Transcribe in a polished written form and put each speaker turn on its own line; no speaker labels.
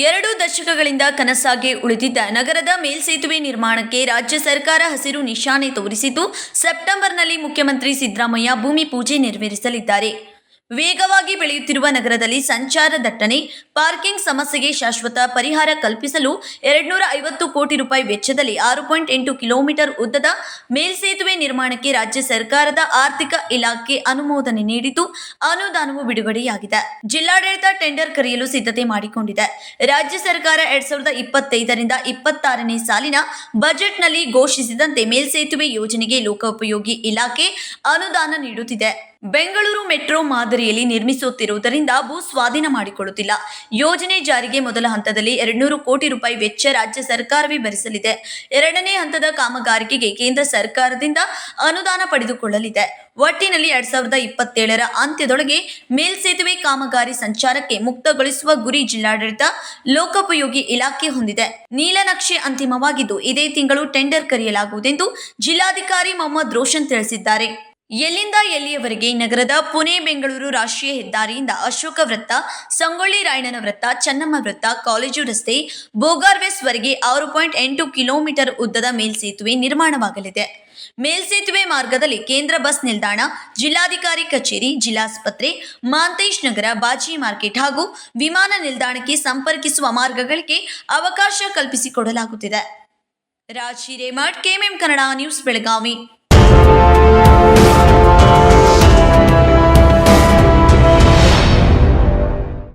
2 ದಶಕಗಳಿಂದ ಕನಸಾಗಿ ಉಳಿದಿದ್ದ ನಗರದ ಮೇಲ್ಸೇತುವೆ ನಿರ್ಮಾಣಕ್ಕೆ ರಾಜ್ಯ ಸರ್ಕಾರ ಹಸಿರು ನಿಶಾನೆ ತೋರಿಸಿದ್ದು, ಸೆಪ್ಟೆಂಬರ್ನಲ್ಲಿ ಮುಖ್ಯಮಂತ್ರಿ ಸಿದ್ದರಾಮಯ್ಯ ಭೂಮಿ ಪೂಜೆ ನೆರವೇರಿಸಲಿದ್ದಾರೆ. ವೇಗವಾಗಿ ಬೆಳೆಯುತ್ತಿರುವ ನಗರದಲ್ಲಿ ಸಂಚಾರ ದಟ್ಟಣೆ, ಪಾರ್ಕಿಂಗ್ ಸಮಸ್ಯೆಗೆ ಶಾಶ್ವತ ಪರಿಹಾರ ಕಲ್ಪಿಸಲು 250 ಕೋಟಿ ರೂಪಾಯಿ ವೆಚ್ಚದಲ್ಲಿ 6.8 ಕಿಲೋಮೀಟರ್ ಉದ್ದದ ಮೇಲ್ಸೇತುವೆ ನಿರ್ಮಾಣಕ್ಕೆ ರಾಜ್ಯ ಸರ್ಕಾರದ ಆರ್ಥಿಕ ಇಲಾಖೆ ಅನುಮೋದನೆ ನೀಡಿದ್ದು, ಅನುದಾನವು ಬಿಡುಗಡೆಯಾಗಿದೆ. ಜಿಲ್ಲಾಡಳಿತ ಟೆಂಡರ್ ಕರೆಯಲು ಸಿದ್ಧತೆ ಮಾಡಿಕೊಂಡಿದೆ. ರಾಜ್ಯ ಸರ್ಕಾರ 2025ರಿಂದ 26ನೇ ಸಾಲಿನ ಬಜೆಟ್ನಲ್ಲಿ ಘೋಷಿಸಿದಂತೆ ಮೇಲ್ಸೇತುವೆ ಯೋಜನೆಗೆ ಲೋಕೋಪಯೋಗಿ ಇಲಾಖೆ ಅನುದಾನ ನೀಡುತ್ತಿದೆ. ಬೆಂಗಳೂರು ಮೆಟ್ರೋ ಮಾದರಿಯಲ್ಲಿ ನಿರ್ಮಿಸುತ್ತಿರುವುದರಿಂದ ಭೂ ಸ್ವಾಧೀನ ಮಾಡಿಕೊಳ್ಳುತ್ತಿಲ್ಲ. ಯೋಜನೆ ಜಾರಿಗೆ ಮೊದಲ ಹಂತದಲ್ಲಿ 200 ಕೋಟಿ ರೂಪಾಯಿ ವೆಚ್ಚ ರಾಜ್ಯ ಸರ್ಕಾರವೇ ಭರಿಸಲಿದೆ. ಎರಡನೇ ಹಂತದ ಕಾಮಗಾರಿಗೆ ಕೇಂದ್ರ ಸರ್ಕಾರದಿಂದ ಅನುದಾನ ಪಡೆದುಕೊಳ್ಳಲಿದೆ. ಒಟ್ಟಿನಲ್ಲಿ 2027ರ ಅಂತ್ಯದೊಳಗೆ ಮೇಲ್ಸೇತುವೆ ಕಾಮಗಾರಿ ಸಂಚಾರಕ್ಕೆ ಮುಕ್ತಗೊಳಿಸುವ ಗುರಿ ಜಿಲ್ಲಾಡಳಿತ ಲೋಕೋಪಯೋಗಿ ಇಲಾಖೆ ಹೊಂದಿದೆ. ನೀಲನಕ್ಷೆ ಅಂತಿಮವಾಗಿದ್ದು, ಇದೇ ತಿಂಗಳು ಟೆಂಡರ್ ಕರೆಯಲಾಗುವುದೆಂದು ಜಿಲ್ಲಾಧಿಕಾರಿ ಮೊಹಮ್ಮದ್ ರೋಷನ್ ತಿಳಿಸಿದ್ದಾರೆ. ಎಲ್ಲಿಂದ ಎಲ್ಲಿಯವರೆಗೆ ನಗರದ ಪುಣೆ ಬೆಂಗಳೂರು ರಾಷ್ಟ್ರೀಯ ಹೆದ್ದಾರಿಯಿಂದ ಅಶೋಕ ವೃತ್ತ, ಸಂಗೊಳ್ಳಿ ರಾಯಣ್ಣನ ವೃತ್ತ, ಚೆನ್ನಮ್ಮ ವೃತ್ತ, ಕಾಲೇಜು ರಸ್ತೆ, ಬೋಗಾರ್ವೆಸ್ ವರೆಗೆ 6.8 ಕಿಲೋಮೀಟರ್ ಉದ್ದದ ಮೇಲ್ಸೇತುವೆ ನಿರ್ಮಾಣವಾಗಲಿದೆ. ಮೇಲ್ಸೇತುವೆ ಮಾರ್ಗದಲ್ಲಿ ಕೇಂದ್ರ ಬಸ್ ನಿಲ್ದಾಣ, ಜಿಲ್ಲಾಧಿಕಾರಿ ಕಚೇರಿ, ಜಿಲ್ಲಾಸ್ಪತ್ರೆ, ಮಾಂತೇಶ್ ನಗರ, ಬಾಜಿ ಮಾರ್ಕೆಟ್ ಹಾಗೂ ವಿಮಾನ ನಿಲ್ದಾಣಕ್ಕೆ ಸಂಪರ್ಕಿಸುವ ಮಾರ್ಗಗಳಿಗೆ ಅವಕಾಶ ಕಲ್ಪಿಸಿಕೊಡಲಾಗುತ್ತಿದೆ. Raj Hiremath, KMM Kannada news, Belagavi.